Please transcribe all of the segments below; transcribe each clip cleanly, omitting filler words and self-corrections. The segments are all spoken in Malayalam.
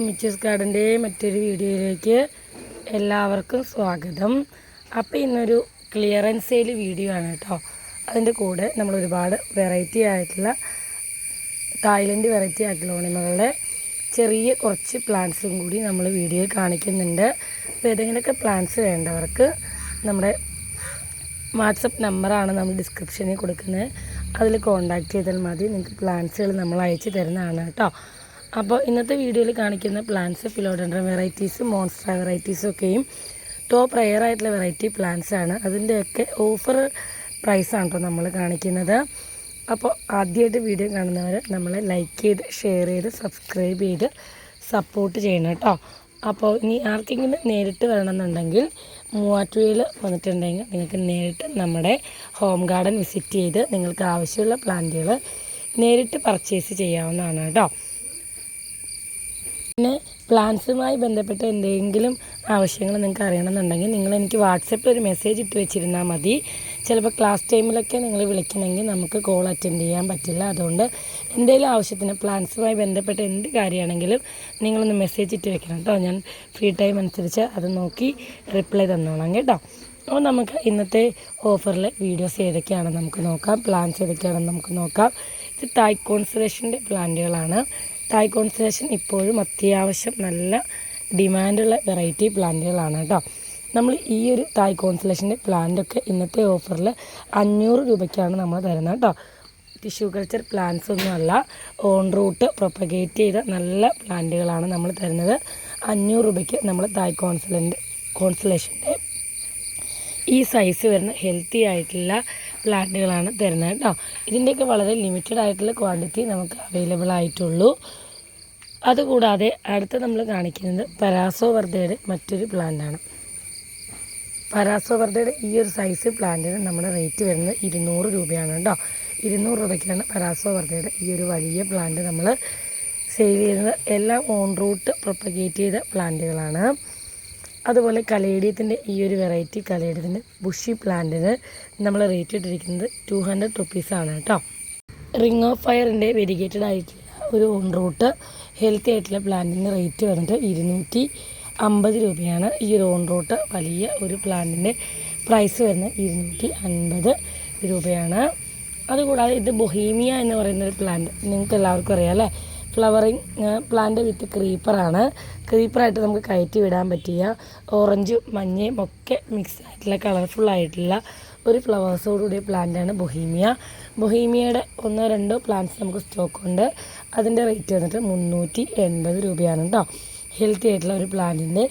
മിച്ചസ് ഗാർഡൻ്റെ മറ്റൊരു വീഡിയോയിലേക്ക് എല്ലാവർക്കും സ്വാഗതം. അപ്പോൾ ഇന്നൊരു ക്ലിയറൻസ് സെയിൽ വീഡിയോ ആണ് കേട്ടോ. അതിൻ്റെ കൂടെ നമ്മൾ ഒരുപാട് വെറൈറ്റി ആയിട്ടുള്ള തായ്ലൻഡ് വെറൈറ്റി അഗ്ലോണിമകളുടെ ചെറിയ കുറച്ച് പ്ലാന്റ്സും കൂടി നമ്മൾ വീഡിയോയിൽ കാണിക്കുന്നുണ്ട്. അപ്പോൾ ഏതെങ്കിലുമൊക്കെ പ്ലാന്റ്സ് വേണ്ടവർക്ക് നമ്മുടെ വാട്സപ്പ് നമ്പറാണ് നമ്മൾ ഡിസ്ക്രിപ്ഷനിൽ കൊടുക്കുന്നത്. അതിൽ കോൺടാക്റ്റ് ചെയ്താൽ മതി. നിങ്ങൾക്ക് പ്ലാന്റ്സുകൾ നമ്മൾ അയച്ചു തരുന്നതാണ് കേട്ടോ. അപ്പോൾ ഇന്നത്തെ വീഡിയോയിൽ കാണിക്കുന്ന പ്ലാന്റ്സ് ഫിലോഡെൻഡ്രം വെറൈറ്റീസും മോൺസ്റ്റർ വെറൈറ്റീസും ഒക്കെയും ടോപ്പ് റെയർ ആയിട്ടുള്ള വെറൈറ്റി പ്ലാന്റ്സ് ആണ്. അതിൻ്റെയൊക്കെ ഓഫർ പ്രൈസാണ് കേട്ടോ നമ്മൾ കാണിക്കുന്നത്. അപ്പോൾ ആദ്യമായിട്ട് വീഡിയോ കാണുന്നവർ നമ്മളെ ലൈക്ക് ചെയ്ത് ഷെയർ ചെയ്ത് സബ്സ്ക്രൈബ് ചെയ്ത് സപ്പോർട്ട് ചെയ്യണം കേട്ടോ. അപ്പോൾ ഇനി ആർക്കെങ്കിലും നേരിട്ട് വരണമെന്നുണ്ടെങ്കിൽ മൂവാറ്റുപുഴയിൽ വന്നിട്ടുണ്ടെങ്കിൽ നിങ്ങൾക്ക് നേരിട്ട് നമ്മുടെ ഹോം ഗാർഡൻ വിസിറ്റ് ചെയ്ത് നിങ്ങൾക്ക് ആവശ്യമുള്ള പ്ലാന്റുകൾ നേരിട്ട് പർച്ചേസ് ചെയ്യാവുന്നതാണ് കേട്ടോ. പിന്നെ പ്ലാന്റ്സുമായി ബന്ധപ്പെട്ട എന്തെങ്കിലും ആവശ്യങ്ങൾ നിങ്ങൾക്ക് അറിയണമെന്നുണ്ടെങ്കിൽ നിങ്ങൾ എനിക്ക് വാട്സപ്പിൽ ഒരു മെസ്സേജ് ഇട്ട് വെച്ചിരുന്നാൽ മതി. ചിലപ്പോൾ ക്ലാസ് ടൈമിലൊക്കെ നിങ്ങൾ വിളിക്കണമെങ്കിൽ നമുക്ക് കോൾ അറ്റൻഡ് ചെയ്യാൻ പറ്റില്ല. അതുകൊണ്ട് എന്തെങ്കിലും ആവശ്യത്തിന് പ്ലാന്റ്സുമായി ബന്ധപ്പെട്ട എന്ത് കാര്യമാണെങ്കിലും നിങ്ങളൊന്ന് മെസ്സേജ് ഇട്ട് വെക്കണം കേട്ടോ. ഞാൻ ഫ്രീ ടൈം അനുസരിച്ച് അത് നോക്കി റിപ്ലൈ തന്നോളാം കേട്ടോ. അപ്പോൾ നമുക്ക് ഇന്നത്തെ ഓഫറിലെ വീഡിയോസ് ഏതൊക്കെയാണെന്ന് നമുക്ക് നോക്കാം. പ്ലാന്റ്സ് ഏതൊക്കെയാണെന്ന് നമുക്ക് നോക്കാം. ഇത് തായ് കോൺസ്റ്റലേഷൻ്റെ പ്ലാന്റുകളാണ്. തായ് കോൺസ്റ്റലേഷൻ ഇപ്പോഴും അത്യാവശ്യം നല്ല ഡിമാൻഡുള്ള വെറൈറ്റി പ്ലാന്റുകളാണ് കേട്ടോ. നമ്മൾ ഈ ഒരു തായ് കോൺസ്റ്റലേഷൻ്റെ പ്ലാന്റൊക്കെ ഇന്നത്തെ ഓഫറിൽ 500 രൂപയ്ക്കാണ് നമ്മൾ തരുന്നത് കേട്ടോ. ടിഷ്യൂ കൾച്ചർ പ്ലാന്റ്സ് ഒന്നുമല്ല, ഓൺ റൂട്ട് പ്രൊപ്പഗേറ്റ് ചെയ്ത നല്ല പ്ലാന്റുകളാണ് നമ്മൾ തരുന്നത്. 500 രൂപയ്ക്ക് നമ്മൾ തായ് കോൺസ്റ്റലേഷൻ്റെ ഈ സൈസ് വരുന്ന ഹെൽത്തി ആയിട്ടുള്ള പ്ലാന്റുകളാണ് തരുന്നത് കേട്ടോ. ഇതിൻ്റെയൊക്കെ വളരെ ലിമിറ്റഡ് ആയിട്ടുള്ള ക്വാണ്ടിറ്റി നമുക്ക് അവൈലബിൾ ആയിട്ടുള്ളൂ. അതുകൂടാതെ അടുത്ത് നമ്മൾ കാണിക്കുന്നത് പരാസോവർദ്ധയുടെ മറ്റൊരു പ്ലാന്റാണ്. പരാസോവർദ്ധയുടെ ഈ ഒരു സൈസ് പ്ലാന്റിന് നമ്മുടെ റേറ്റ് വരുന്നത് 200 രൂപയാണ് കേട്ടോ. 200 രൂപയ്ക്കാണ് പരാസോവർദ്ധയുടെ ഈ ഒരു വലിയ പ്ലാന്റ് നമ്മൾ സെയിൽ ചെയ്യുന്നത്. എല്ലാം ഓൺ റൂട്ട് പ്രൊപ്പഗേറ്റ് ചെയ്ത പ്ലാന്റുകളാണ്. അതുപോലെ കലേഡിയത്തിൻ്റെ ഈ ഒരു വെറൈറ്റി കലേഡിയത്തിൻ്റെ ബുഷി പ്ലാന്റിന് നമ്മൾ റേറ്റ് ഇട്ടിരിക്കുന്നത് 200 റുപ്പീസാണ് കേട്ടോ. റിംഗ് ഓഫ് ഫയറിൻ്റെ വെരിഗേറ്റഡ് ആയിട്ടുള്ള ഒരു ഓൺ റൂട്ട് ഹെൽത്തി ആയിട്ടുള്ള പ്ലാന്റിൻ്റെ റേറ്റ് വരുന്നത് 250 രൂപയാണ്. ഈ ഒരു ഓൺ റൂട്ട് വലിയ ഒരു പ്ലാന്റിൻ്റെ പ്രൈസ് വരുന്നത് 250 രൂപയാണ്. അതുകൂടാതെ ഇത് ബൊഹീമിയ എന്ന് പറയുന്നൊരു പ്ലാന്റ് നിങ്ങൾക്ക് എല്ലാവർക്കും അറിയാം അല്ലേ. ഫ്ലവറിങ് പ്ലാന്റ് വിത്ത് ക്രീപ്പറാണ്. ക്രീപ്പറായിട്ട് നമുക്ക് കയറ്റി വിടാൻ പറ്റിയ ഓറഞ്ചും മഞ്ഞയും ഒക്കെ മിക്സ് ആയിട്ടുള്ള കളർഫുള്ളായിട്ടുള്ള ഒരു ഫ്ലവേഴ്സോടുകൂടിയ പ്ലാന്റാണ് ബൊഹീമിയ. ബൊഹീമിയയുടെ 1-2 പ്ലാന്റ്സ് നമുക്ക് സ്റ്റോക്കുണ്ട്. അതിൻ്റെ റേറ്റ് വന്നിട്ട് 380 രൂപയാണ് കേട്ടോ. ഹെൽത്തി ആയിട്ടുള്ള ഒരു പ്ലാന്റിൻ്റെ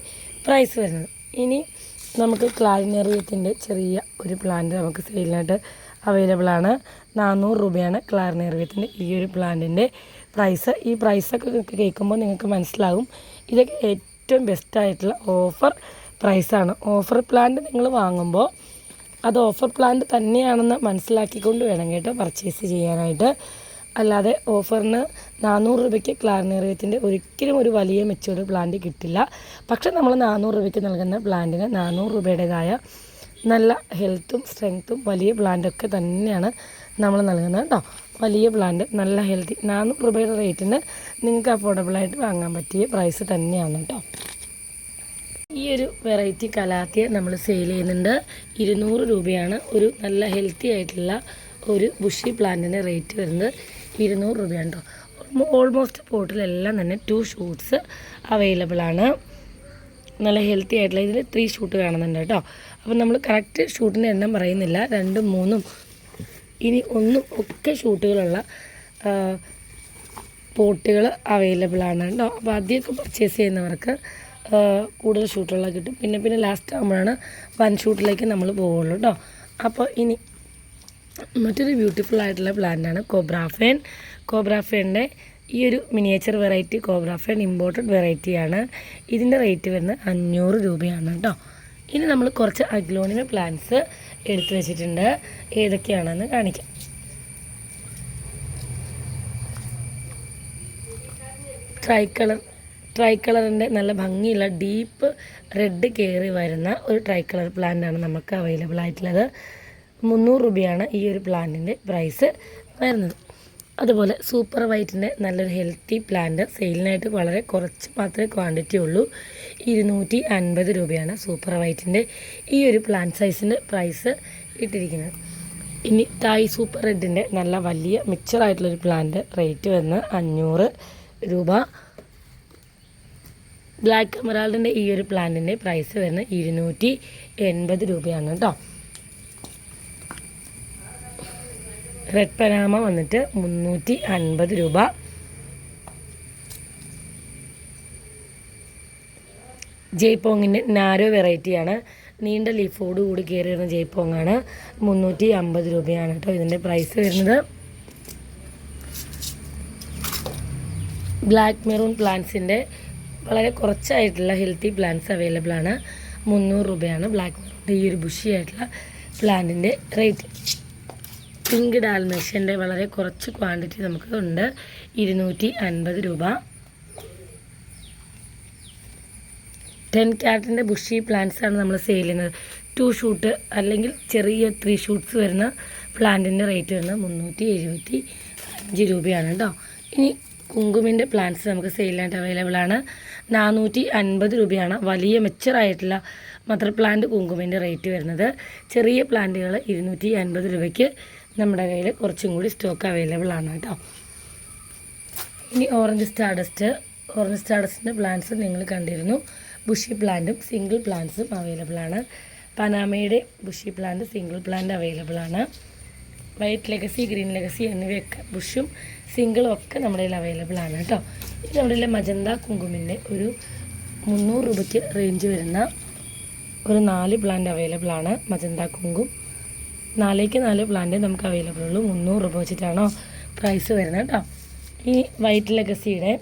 പ്രൈസ് വരുന്നത്. ഇനി നമുക്ക് ക്ലാരിനേറിയത്തിൻ്റെ ചെറിയ ഒരു പ്ലാന്റ് നമുക്ക് സെയിലിനായിട്ട് അവൈലബിൾ ആണ്. 400 രൂപയാണ് ക്ലാരിനേറിയത്തിൻ്റെ ഈ ഒരു പ്ലാന്റിൻ്റെ പ്രൈസ്. ഈ പ്രൈസൊക്കെ കേൾക്കുമ്പോൾ നിങ്ങൾക്ക് മനസ്സിലാകും ഇതൊക്കെ ഏറ്റവും ബെസ്റ്റായിട്ടുള്ള ഓഫർ പ്രൈസാണ്. ഓഫർ പ്ലാന്റ് നിങ്ങൾ വാങ്ങുമ്പോൾ അത് ഓഫർ പ്ലാന്റ് തന്നെയാണെന്ന് മനസ്സിലാക്കിക്കൊണ്ട് വേണം കേട്ടോ പർച്ചേസ് ചെയ്യാനായിട്ട്. അല്ലാതെ ഓഫറിന് 400 രൂപയ്ക്ക് ക്ലാരിനേറിയത്തിൻ്റെ ഒരിക്കലും ഒരു വലിയ മെച്ചൂർഡ് പ്ലാന്റ് കിട്ടില്ല. പക്ഷേ നമ്മൾ 400 രൂപയ്ക്ക് നൽകുന്ന പ്ലാന്റിന് 400 രൂപയുടേതായ നല്ല ഹെൽത്തും സ്ട്രെങ്ത്തും വലിയ പ്ലാന്റൊക്കെ തന്നെയാണ് നമ്മൾ നൽകുന്നത് കേട്ടോ. വലിയ പ്ലാന്റ് നല്ല ഹെൽത്തി 400 രൂപയുടെ റേറ്റിന് നിങ്ങൾക്ക് അഫോർഡബിളായിട്ട് വാങ്ങാൻ പറ്റിയ പ്രൈസ് തന്നെയാണ് കേട്ടോ. ഈ ഒരു വെറൈറ്റി കലാത്തിയ നമ്മൾ സെയിൽ ചെയ്യുന്നുണ്ട്. 200 രൂപയാണ്. ഒരു നല്ല ഹെൽത്തി ആയിട്ടുള്ള ഒരു ബുഷി പ്ലാന്റിൻ്റെ റേറ്റ് വരുന്നത് 200 രൂപയാണ് കേട്ടോ. ഓൾമോസ്റ്റ് പോട്ടിലെല്ലാം തന്നെ 2 ഷൂട്ട്സ് അവൈലബിൾ ആണ്. നല്ല ഹെൽത്തി ആയിട്ടുള്ള ഇതിൽ 3 ഷൂട്ട് കാണുന്നുണ്ട് കേട്ടോ. അപ്പം നമ്മൾ കറക്റ്റ് ഷൂട്ടിൻ്റെ എണ്ണം പറയുന്നില്ല. 2, 3 ഇനി 1 ഒക്കെ ഷൂട്ടുകളുള്ള പോട്ടുകൾ അവൈലബിൾ ആണ് കേട്ടോ. അപ്പോൾ ആദ്യമൊക്കെ പർച്ചേസ് ചെയ്യുന്നവർക്ക് കൂടുതൽ ഷൂട്ടുകൾ കിട്ടും. പിന്നെ ലാസ്റ്റ് ആകുമ്പോഴാണ് 1 ഷൂട്ടിലേക്ക് നമ്മൾ പോവുള്ളൂ കേട്ടോ. അപ്പോൾ ഇനി മറ്റൊരു ബ്യൂട്ടിഫുൾ ആയിട്ടുള്ള പ്ലാന്റാണ് കോബ്രാഫേൻ. കോബ്രാഫേൻ്റെ ഈ ഒരു മിനിയേച്ചർ വെറൈറ്റി കോബ്രാഫേൻ ഇമ്പോർട്ടഡ് വെറൈറ്റിയാണ്. ഇതിൻ്റെ റേറ്റ് വരുന്നത് 500 രൂപയാണ് കേട്ടോ. ഇനി നമ്മൾ കുറച്ച് അഗ്ലോണിമ പ്ലാന്റ്സ് എടുത്തു വെച്ചിട്ടുണ്ട്. ഏതൊക്കെയാണെന്ന് കാണിക്കാം. ട്രൈ കളറിൻ്റെ നല്ല ഭംഗിയുള്ള ഡീപ്പ് റെഡ് കയറി വരുന്ന ഒരു ട്രൈ കളർ പ്ലാന്റാണ് നമുക്ക് അവൈലബിൾ ആയിട്ടുള്ളത്. 300 രൂപയാണ് ഈ ഒരു പ്ലാന്റിൻ്റെ പ്രൈസ് വരുന്നത്. അതുപോലെ സൂപ്പർ വൈറ്റിൻ്റെ നല്ലൊരു ഹെൽത്തി പ്ലാന്റ് സെയിലിനായിട്ട് വളരെ കുറച്ച് മാത്രമേ ക്വാണ്ടിറ്റി ഉള്ളൂ. 250 രൂപയാണ് സൂപ്പർ വൈറ്റിൻ്റെ ഈ ഒരു പ്ലാന്റ് സൈസിൻ്റെ പ്രൈസ് ഇട്ടിരിക്കുന്നത്. ഇനി തായ് സൂപ്പർ റെഡിൻ്റെ നല്ല വലിയ മിക്സറായിട്ടുള്ളൊരു പ്ലാന്റ് റേറ്റ് വന്ന് 500 രൂപ. ബ്ലാക്ക് എമറാൾഡിൻ്റെ ഈ ഒരു പ്ലാന്റിൻ്റെ പ്രൈസ് വരുന്നത് 280 രൂപയാണ് കേട്ടോ. റെഡ് പനാമ വന്നിട്ട് 350 രൂപ. ജയ്പോങ്ങിൻ്റെ നാരോ വെറൈറ്റിയാണ്, നീണ്ട ലീഫോട് കൂടി കയറി വരുന്ന ജയ്പോങ്ങാണ്. 350 രൂപയാണ് കേട്ടോ ഇതിൻ്റെ പ്രൈസ് വരുന്നത്. ബ്ലാക്ക് മെറൂൺ പ്ലാന്റ്സിൻ്റെ വളരെ കുറച്ചായിട്ടുള്ള ഹെൽത്തി പ്ലാന്റ്സ് അവൈലബിൾ ആണ്. 300 രൂപയാണ് ബ്ലാക്ക് മെറൂണിൻ്റെ ഈ ഒരു ബുഷി ആയിട്ടുള്ള പ്ലാന്റിൻ്റെ റേറ്റ്. പിങ്ക് ഡാൽമേഷ്യൻ്റെ വളരെ കുറച്ച് ക്വാണ്ടിറ്റി നമുക്ക് ഉണ്ട്. 250 രൂപ. 10 ക്യാരറ്റിൻ്റെ ബുഷി പ്ലാന്റ്സ് ആണ് നമ്മൾ സെയിൽ ചെയ്യുന്നത്. 2 ഷൂട്ട് അല്ലെങ്കിൽ ചെറിയ 3 ഷൂട്ട്സ് വരുന്ന പ്ലാന്റിൻ്റെ റേറ്റ് വരുന്നത് 375 രൂപയാണ് കേട്ടോ. ഇനി കുങ്കുമിൻ്റെ പ്ലാന്റ്സ് നമുക്ക് സെയിലായിട്ട് അവൈലബിൾ ആണ്. 450 രൂപയാണ് വലിയ മെച്ചറായിട്ടുള്ള മദർ പ്ലാന്റ് കുങ്കുമിൻ്റെ റേറ്റ് വരുന്നത്. ചെറിയ പ്ലാന്റുകൾ 250 രൂപയ്ക്ക് നമ്മുടെ കയ്യിൽ കുറച്ചും കൂടി സ്റ്റോക്ക് അവൈലബിൾ ആണ് കേട്ടോ. ഇനി ഓറഞ്ച് സ്റ്റാർഡസ്റ്റിൻ്റെ പ്ലാന്റ്സ് നിങ്ങൾ കണ്ടിരുന്നു. ബുഷി പ്ലാന്റും സിംഗിൾ പ്ലാന്റ്സും അവൈലബിൾ ആണ്. പനാമയുടെ bushy plant single plant available ആണ്. വൈറ്റ് ലെഗസി, ഗ്രീൻ ലെഗസി എന്നിവയൊക്കെ ബുഷും സിംഗിളും ഒക്കെ നമ്മുടെ കയ്യിൽ അവൈലബിൾ ആണ് കേട്ടോ. ഇത് നമ്മുടെ കയ്യിൽ മജന്ത കുങ്കുമിൻ്റെ ഒരു 300 രൂപയ്ക്ക് റേഞ്ച് വരുന്ന ഒരു 4 പ്ലാന്റ് അവൈലബിൾ ആണ്. മജന്ത കുങ്കും 4 പ്ലാന്റ് നമുക്ക് അവൈലബിൾ ഉള്ളൂ. 300 രൂപ വെച്ചിട്ടാണോ പ്രൈസ് വരുന്നത് കേട്ടോ. ഈ വൈറ്റ് ലെഗസിയുടെ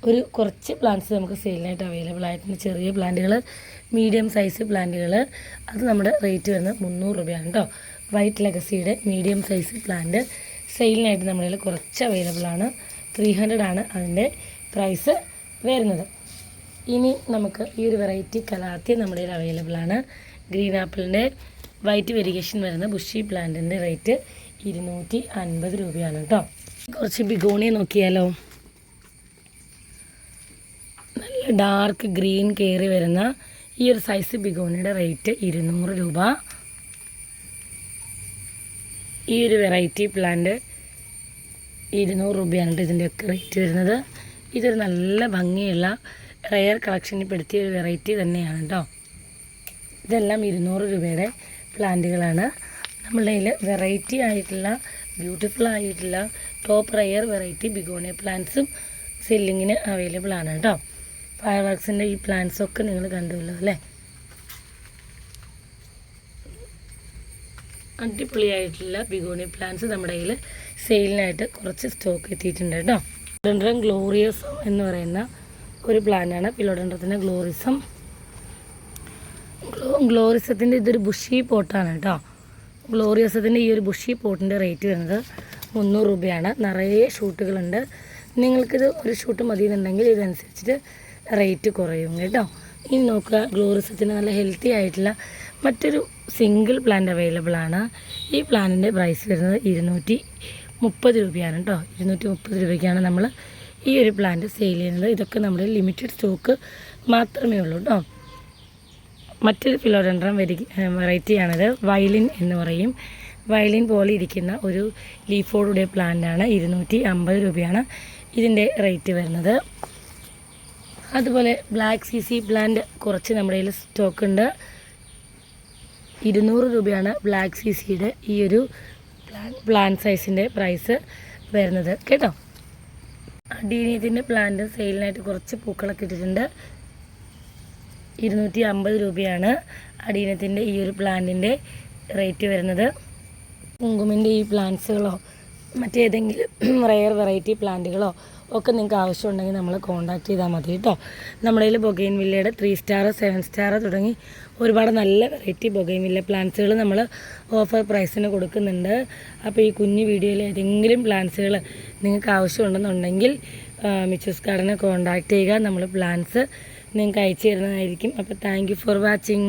ഒരു കുറച്ച് പ്ലാന്റ്സ് നമുക്ക് സെയിലിനായിട്ട് അവൈലബിൾ ആയിട്ടുണ്ട്. ചെറിയ പ്ലാന്റുകൾ, മീഡിയം സൈസ് പ്ലാന്റുകൾ, അത് നമ്മുടെ റേറ്റ് വരുന്നത് 300 രൂപയാണ് കേട്ടോ. വൈറ്റ് ലെഗസിയുടെ മീഡിയം സൈസ് പ്ലാന്റ് സെയിലിനായിട്ട് നമ്മുടെ കയ്യിൽ കുറച്ച് അവൈലബിൾ ആണ്. 300 ആണ് അതിൻ്റെ പ്രൈസ് വരുന്നത്. ഇനി നമുക്ക് ഈ ഒരു വെറൈറ്റി കലാത്തി നമ്മുടെ കയ്യിൽ അവൈലബിൾ ആണ്. ഗ്രീൻ ആപ്പിളിൻ്റെ വൈറ്റ് വെരിഗേഷൻ വരുന്ന ബുഷി പ്ലാന്റിൻ്റെ റേറ്റ് 250 രൂപയാണ് കേട്ടോ. കുറച്ച് ബിഗോണിയ നോക്കിയാലോ. നല്ല ഡാർക്ക് ഗ്രീൻ കയറി വരുന്ന ഈ ഒരു സൈസ് ബിഗോണിയുടെ റേറ്റ് 200 രൂപ. ഈ ഒരു വെറൈറ്റി പ്ലാന്റ് 200 രൂപയാണ് ഇതിൻ്റെയൊക്കെ റേറ്റ് വരുന്നത്. ഇതൊരു നല്ല ഭംഗിയുള്ള റെയർ കളക്ഷനിൽ പെടുത്തിയ ഒരു വെറൈറ്റി തന്നെയാണ് കേട്ടോ. ഇതെല്ലാം 200 രൂപയുടെ പ്ലാന്റുകളാണ്. നമ്മളുടെ കയ്യിൽ വെറൈറ്റി ആയിട്ടുള്ള ബ്യൂട്ടിഫുൾ ആയിട്ടുള്ള ടോപ്പ് റെയർ വെറൈറ്റി ബിഗോണിയ പ്ലാന്റ്സും സെല്ലിങ്ങിന് അവൈലബിൾ ആണ് കേട്ടോ. ഫയർ വർക്സിൻ്റെ ഈ പ്ലാന്റ്സൊക്കെ നിങ്ങൾ കണ്ടുവല്ലോ അല്ലേ. അടിപൊളിയായിട്ടുള്ള ബിഗോണിയ പ്ലാന്റ്സ് നമ്മുടെ കയ്യിൽ സെയിലിനായിട്ട് കുറച്ച് സ്റ്റോക്ക് എത്തിയിട്ടുണ്ട് കേട്ടോ. ഫിലോഡെൻഡ്രം ഗ്ലോറിയസം എന്ന് പറയുന്ന ഒരു പ്ലാന്റാണ് ഫിലോഡെൻഡ്രത്തിൻ്റെ ഗ്ലോറിസത്തിൻ്റെ ഇതൊരു ബുഷി പോട്ടാണ് കേട്ടോ. ഗ്ലോറിയസത്തിൻ്റെ ഈ ഒരു ബുഷി പോട്ടിൻ്റെ റേറ്റ് വരുന്നത് 300 രൂപയാണ്. നിറയെ ഷൂട്ടുകളുണ്ട്. നിങ്ങൾക്കിത് ഒരു ഷൂട്ട് മതി എന്നുണ്ടെങ്കിൽ ഇതനുസരിച്ചിട്ട് റേറ്റ് കുറയും കേട്ടോ. ഇനി നോക്കുക, ഗ്ലോറിസത്തിൻ്റെ നല്ല ഹെൽത്തി ആയിട്ടുള്ള മറ്റൊരു സിംഗിൾ പ്ലാന്റ് അവൈലബിൾ ആണ്. ഈ പ്ലാന്റിൻ്റെ പ്രൈസ് വരുന്നത് 230 രൂപയാണ് കേട്ടോ. 230 രൂപയ്ക്കാണ് നമ്മൾ ഈ ഒരു പ്ലാന്റ് സെയിൽ ചെയ്യുന്നത്. ഇതൊക്കെ നമ്മുടെ ലിമിറ്റഡ് സ്റ്റോക്ക് മാത്രമേ ഉള്ളൂ കേട്ടോ. മറ്റൊരു ഫിലോഡെൻഡ്രം വെറൈറ്റിയാണിത്. വയലിൻ എന്ന് പറയും. വയലിൻ പോലെ ഇരിക്കുന്ന ഒരു ലീഫോടുകൂടിയ പ്ലാന്റാണ്. 250 രൂപയാണ് ഇതിൻ്റെ റേറ്റ് വരുന്നത്. അതുപോലെ ബ്ലാക്ക് CC പ്ലാന്റ് കുറച്ച് നമ്മുടെ കയ്യിൽ സ്റ്റോക്ക് ഉണ്ട്. 200 രൂപയാണ് ബ്ലാക്ക് CCയുടെ ഈ ഒരു പ്ലാന്റ് സൈസിൻ്റെ പ്രൈസ് വരുന്നത് കേട്ടോ. അഡീനിയത്തിൻ്റെ പ്ലാന്റ് സെയിലിനായിട്ട് കുറച്ച് പൂക്കളൊക്കെ ഇട്ടിട്ടുണ്ട്. 250 രൂപയാണ് അഡീനത്തിൻ്റെ ഈ ഒരു പ്ലാന്റിൻ്റെ റേറ്റ് വരുന്നത്. കുങ്കുമിൻ്റെ ഈ പ്ലാന്റ്സുകളോ മറ്റേതെങ്കിലും റെയർ വെറൈറ്റി പ്ലാന്റുകളോ ഒക്കെ നിങ്ങൾക്ക് ആവശ്യമുണ്ടെങ്കിൽ നമ്മൾ കോൺടാക്ട് ചെയ്താൽ മതി കേട്ടോ. നമ്മുടെ കയ്യിൽ ബൊഗെയിൻവില്ലയുടെ 3 സ്റ്റാർ 7 സ്റ്റാർ തുടങ്ങി ഒരുപാട് നല്ല വെറൈറ്റി ബൊഗെയിൻവില്ല പ്ലാന്റ്സുകൾ നമ്മൾ ഓഫർ പ്രൈസിന് കൊടുക്കുന്നുണ്ട്. അപ്പോൾ ഈ കുഞ്ഞു വീഡിയോയിൽ ഏതെങ്കിലും പ്ലാന്റ്സുകൾ നിങ്ങൾക്ക് ആവശ്യമുണ്ടെന്നുണ്ടെങ്കിൽ മിച്ചൂസ് ഗാർഡനെ കോൺടാക്ട് ചെയ്യുക. നമ്മൾ പ്ലാന്റ്സ് നിങ്ങൾക്ക് അയച്ചു തരുന്നതായിരിക്കും. അപ്പോൾ താങ്ക് യു ഫോർ വാച്ചിങ്.